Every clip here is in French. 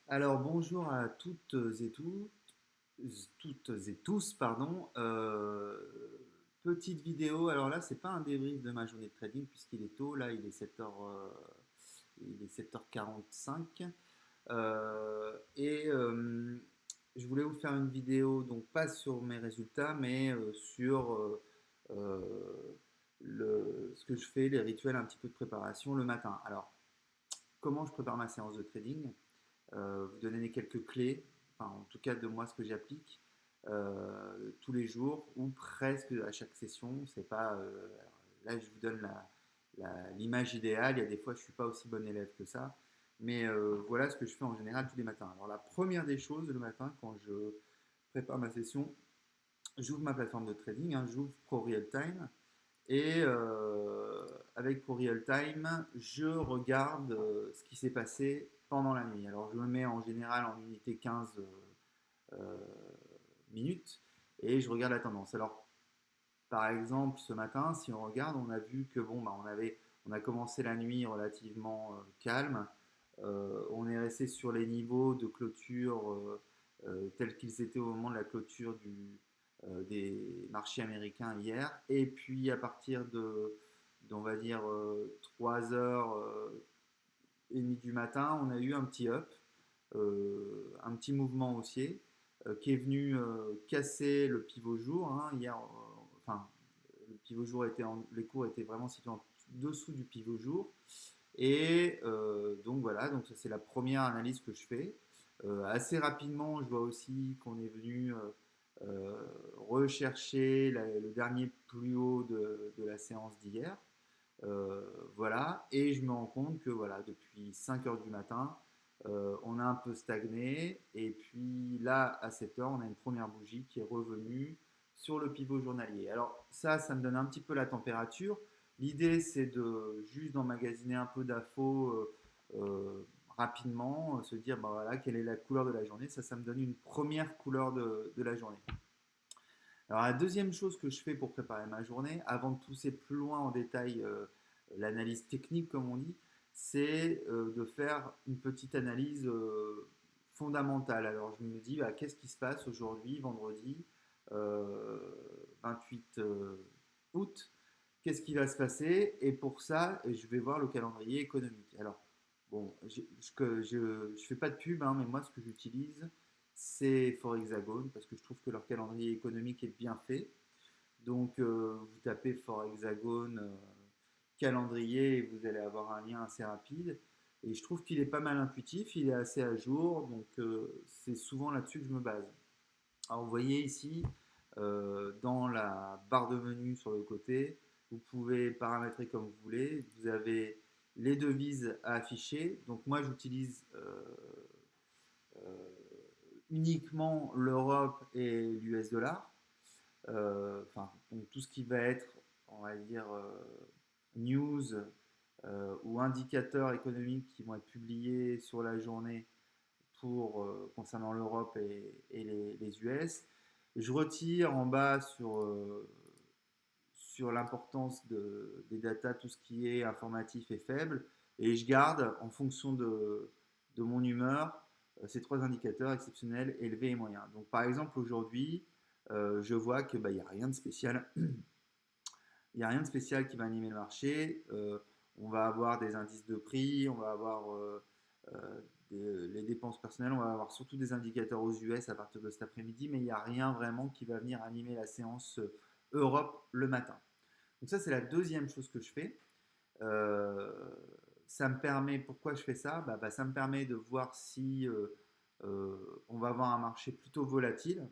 Alors bonjour à toutes et tous, pardon. Petite vidéo. Alors là, c'est pas un débrief de ma journée de trading puisqu'il est tôt. Là, il est 7h, il est 7h45. Je voulais vous faire une vidéo, donc pas sur mes résultats, mais sur euh, ce que je fais, les rituels, un petit peu de préparation le matin. Alors, comment je prépare ma séance de trading? Vous donner quelques clés, enfin, en tout cas de moi ce que j'applique tous les jours ou presque à chaque session. C'est pas là je vous donne l'image idéale. Il y a des fois je suis pas aussi bon élève que ça, mais voilà ce que je fais en général tous les matins. Alors la première des choses le matin quand je prépare ma session, j'ouvre ma plateforme de trading, hein, j'ouvre Pro Real Time et avec Pro Real Time, je regarde ce qui s'est passé pendant la nuit. Alors je me mets en général en unité 15 euh, minutes et je regarde la tendance. Alors par exemple ce matin, si on regarde, on a vu que bon, bah, on a commencé la nuit relativement calme. On est resté sur les niveaux de clôture tels qu'ils étaient au moment de la clôture des marchés américains hier. Et puis à partir on va dire 3h30 du matin, on a eu un petit up, un petit mouvement haussier qui est venu casser le pivot jour. Hein. Hier, enfin, le pivot jour les cours étaient vraiment situés en dessous du pivot jour. Et donc voilà, donc ça c'est la première analyse que je fais. Assez rapidement, je vois aussi qu'on est venu rechercher le dernier plus haut de la séance d'hier. Euh, voilà, et je me rends compte que voilà, depuis 5 heures du matin, on a un peu stagné, et puis là, à 7 heures, on a une première bougie qui est revenue sur le pivot journalier. Alors ça me donne un petit peu la température. L'idée, c'est de juste d'emmagasiner un peu d'infos rapidement, se dire, bah voilà, quelle est la couleur de la journée. Ça me donne une première couleur de la journée. Alors la deuxième chose que je fais pour préparer ma journée, avant de pousser plus loin en détail l'analyse technique comme on dit, c'est de faire une petite analyse fondamentale. Alors je me dis, bah, qu'est-ce qui se passe aujourd'hui, vendredi euh, 28 août? Qu'est-ce qui va se passer? Et pour ça, je vais voir le calendrier économique. Alors, bon, je fais pas de pub, hein, mais moi, ce que j'utilise, c'est Forexagone, parce que je trouve que leur calendrier économique est bien fait. Donc, vous tapez Forexagone calendrier et vous allez avoir un lien assez rapide. Et je trouve qu'il est pas mal intuitif, il est assez à jour, donc c'est souvent là-dessus que je me base. Alors, vous voyez ici, dans la barre de menu sur le côté, vous pouvez paramétrer comme vous voulez. Vous avez les devises à afficher. Donc, moi, j'utilise uniquement l'Europe et l'US dollar. Enfin, donc tout ce qui va être, on va dire, news ou indicateurs économiques qui vont être publiés sur la journée concernant l'Europe et les US. Je retire en bas sur l'importance des datas, tout ce qui est informatif et faible, et je garde en fonction de mon humeur ces trois indicateurs exceptionnels, élevés et moyens. Donc par exemple aujourd'hui, je vois que bah, il n'y a rien de spécial. Il n'y a rien de spécial qui va animer le marché. On va avoir des indices de prix, on va avoir les dépenses personnelles, on va avoir surtout des indicateurs aux US à partir de cet après-midi, mais il n'y a rien vraiment qui va venir animer la séance Europe le matin. Donc ça, c'est la deuxième chose que je fais. Euh, Ça me permet, pourquoi je fais ça? Ça me permet de voir si on va avoir un marché plutôt volatile.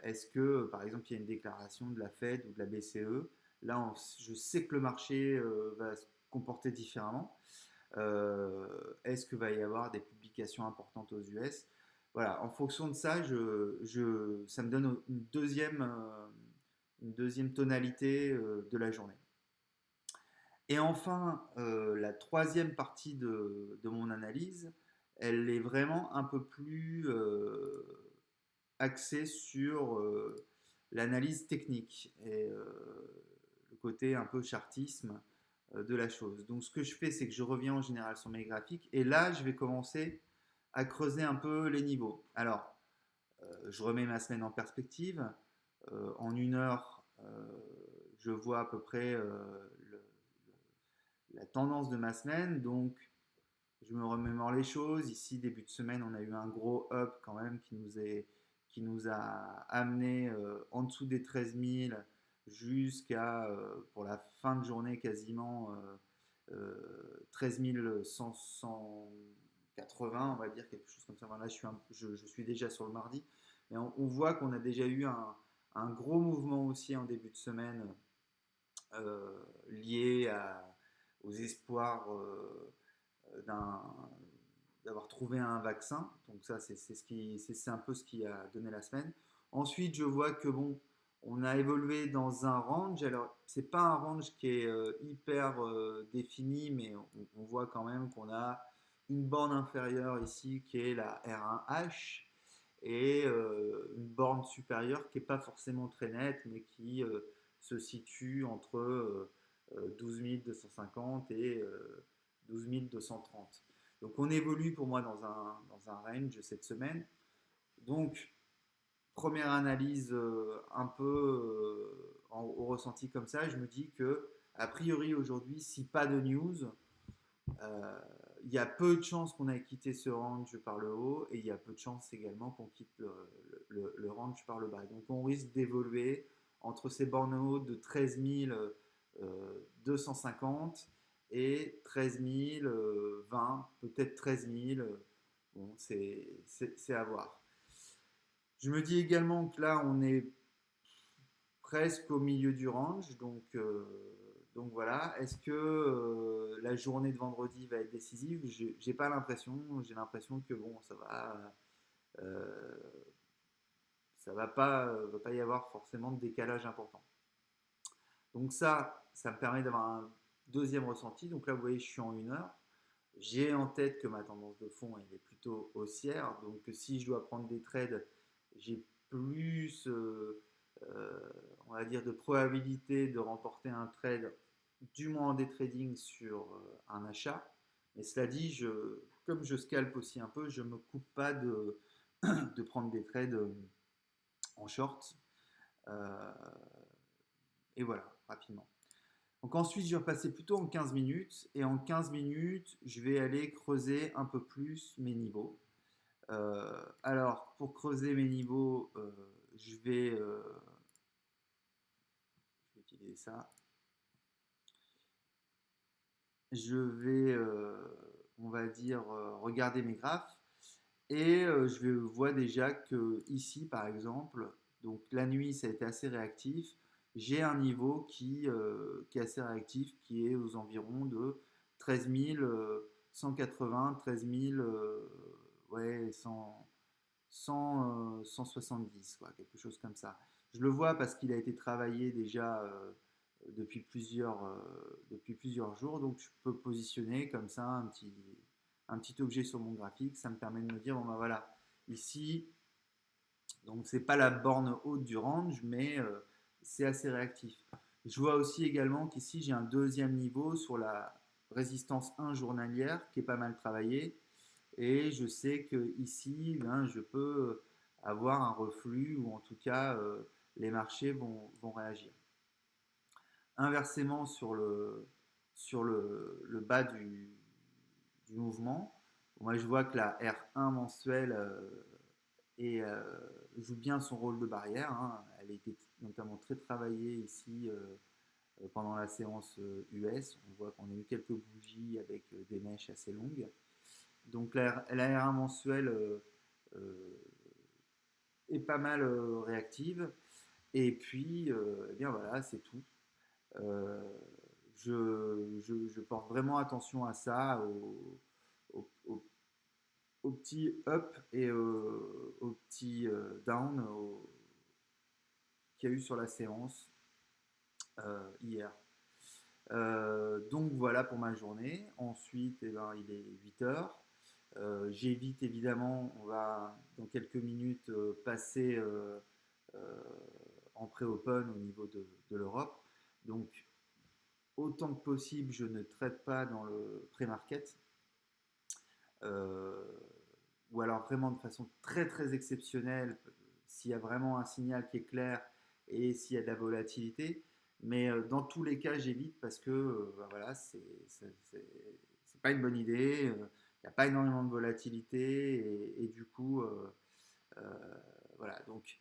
Est-ce que, par exemple, il y a une déclaration de la Fed ou de la BCE? Là, je sais que le marché va se comporter différemment. Est-ce qu'il va y avoir des publications importantes aux US? Voilà, en fonction de ça, ça me donne une deuxième tonalité de la journée. Et enfin, la troisième partie de mon analyse, elle est vraiment un peu plus axée sur l'analyse technique et le côté un peu chartisme de la chose. Donc ce que je fais, c'est que je reviens en général sur mes graphiques et là, je vais commencer à creuser un peu les niveaux. Alors, je remets ma semaine en perspective. En 1 heure, je vois à peu près la tendance de ma semaine. Donc, je me remémore les choses. Ici, début de semaine, on a eu un gros up quand même qui nous a amené en dessous des 13 000 jusqu'à, pour la fin de journée, quasiment 13 180, on va dire, quelque chose comme ça. Voilà, je suis déjà sur le mardi. Mais on voit qu'on a déjà eu un gros mouvement aussi en début de semaine lié aux espoirs d'un d'avoir trouvé un vaccin. Donc ça, c'est un peu ce qui a donné la semaine. Ensuite, je vois que bon, on a évolué dans un range. Alors, c'est pas un range qui est hyper défini, mais on voit quand même qu'on a une borne inférieure ici qui est la R1H et une borne supérieure qui n'est pas forcément très nette, mais qui se situe entre 12 250 et 12 230. Donc on évolue pour moi dans un range cette semaine. Donc première analyse un peu au ressenti comme ça, je me dis que a priori aujourd'hui, si pas de news, il y a peu de chances qu'on ait quitté ce range par le haut et il y a peu de chances également qu'on quitte le range par le bas. Donc on risque d'évoluer entre ces bornes hautes de 13 250 et 13 020, peut-être 13 000. Bon, c'est à voir. Je me dis également que là, on est presque au milieu du range. Donc voilà. Est-ce que la journée de vendredi va être décisive? J'ai pas l'impression. J'ai l'impression que bon, euh, ça va pas y avoir forcément de décalage important. Donc ça me permet d'avoir un deuxième ressenti. Donc là, vous voyez, je suis en 1 heure. J'ai en tête que ma tendance de fond elle est plutôt haussière. Donc si je dois prendre des trades, j'ai plus, on va dire, de probabilité de remporter un trade, du moins en day trading sur un achat. Mais cela dit, comme je scalpe aussi un peu, je ne me coupe pas de prendre des trades en short. Euh, et voilà, rapidement. Donc ensuite, je vais repasser plutôt en 15 minutes. Et en 15 minutes, je vais aller creuser un peu plus mes niveaux. Alors, pour creuser mes niveaux, je vais utiliser ça. Je vais, on va dire, regarder mes graphes. Et je vois déjà que ici, par exemple, donc la nuit, ça a été assez réactif. J'ai un niveau qui est assez réactif, qui est aux environs de 13 180, 13 000, ouais, 170, quoi, quelque chose comme ça. Je le vois parce qu'il a été travaillé déjà depuis plusieurs jours, donc je peux positionner comme ça un petit objet sur mon graphique. Ça me permet de me dire, bon ben voilà, ici, donc c'est pas la borne haute du range, mais c'est assez réactif. Je vois aussi également qu'ici j'ai un deuxième niveau sur la résistance 1 journalière qui est pas mal travaillé. Et je sais que ici, ben, je peux avoir un reflux ou en tout cas les marchés vont réagir. Inversement sur le bas du mouvement, moi je vois que la R1 mensuelle joue bien son rôle de barrière, hein. Elle a été notamment très travaillée ici pendant la séance US. On voit qu'on a eu quelques bougies avec des mèches assez longues. Donc la R1 mensuelle est pas mal réactive. Et puis, eh bien voilà, c'est tout. Euh, je porte vraiment attention à ça, au, au petit up et au petit down qu'il y a eu sur la séance hier. Donc voilà pour ma journée. Ensuite, eh ben, il est 8 heures. J'évite évidemment, on va dans quelques minutes passer euh, en pré-open au niveau de l'Europe. Donc autant que possible, je ne traite pas dans le pré-market. Euh, ou alors vraiment de façon très très exceptionnelle, s'il y a vraiment un signal qui est clair et s'il y a de la volatilité. Mais dans tous les cas, j'évite parce que bah voilà, c'est pas une bonne idée. Il n'y a pas énormément de volatilité et du coup, euh, voilà. Donc,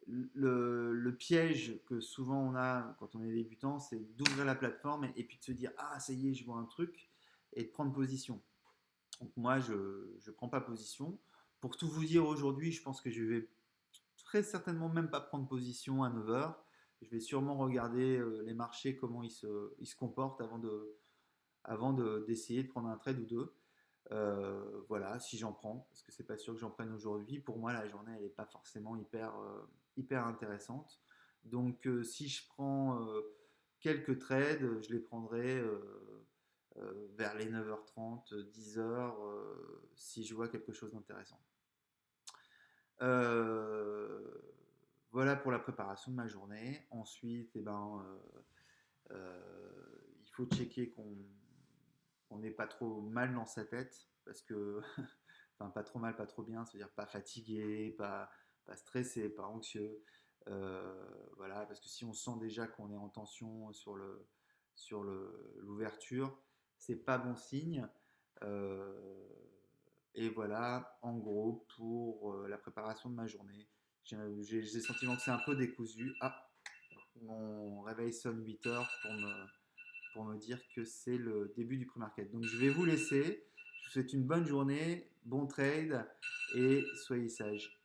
le piège que souvent on a quand on est débutant, c'est d'ouvrir la plateforme puis de se dire ah ça y est, je vois un truc et de prendre position. Donc moi, je ne prends pas position. Pour tout vous dire aujourd'hui, je pense que je vais très certainement même pas prendre position à 9 heures. Je vais sûrement regarder les marchés, comment ils se comportent d'essayer de prendre un trade ou deux. Voilà, si j'en prends, parce que c'est pas sûr que j'en prenne aujourd'hui. Pour moi, la journée, elle n'est pas forcément hyper intéressante. Donc, si je prends quelques trades, je les prendrai vers les 9h30, 10 heures, si je vois quelque chose d'intéressant. Euh, voilà pour la préparation de ma journée. Ensuite, il faut checker qu'on n'est pas trop mal dans sa tête, parce que, enfin, pas trop mal, pas trop bien, c'est-à-dire pas fatigué, pas stressé, pas anxieux. Voilà, parce que si on sent déjà qu'on est en tension sur l'ouverture, c'est pas bon signe. Euh, et voilà, en gros, pour la préparation de ma journée. J'ai le sentiment que c'est un peu décousu. Ah, mon réveil sonne 8 heures pour me dire que c'est le début du pré-market. Donc je vais vous laisser. Je vous souhaite une bonne journée, bon trade et soyez sages.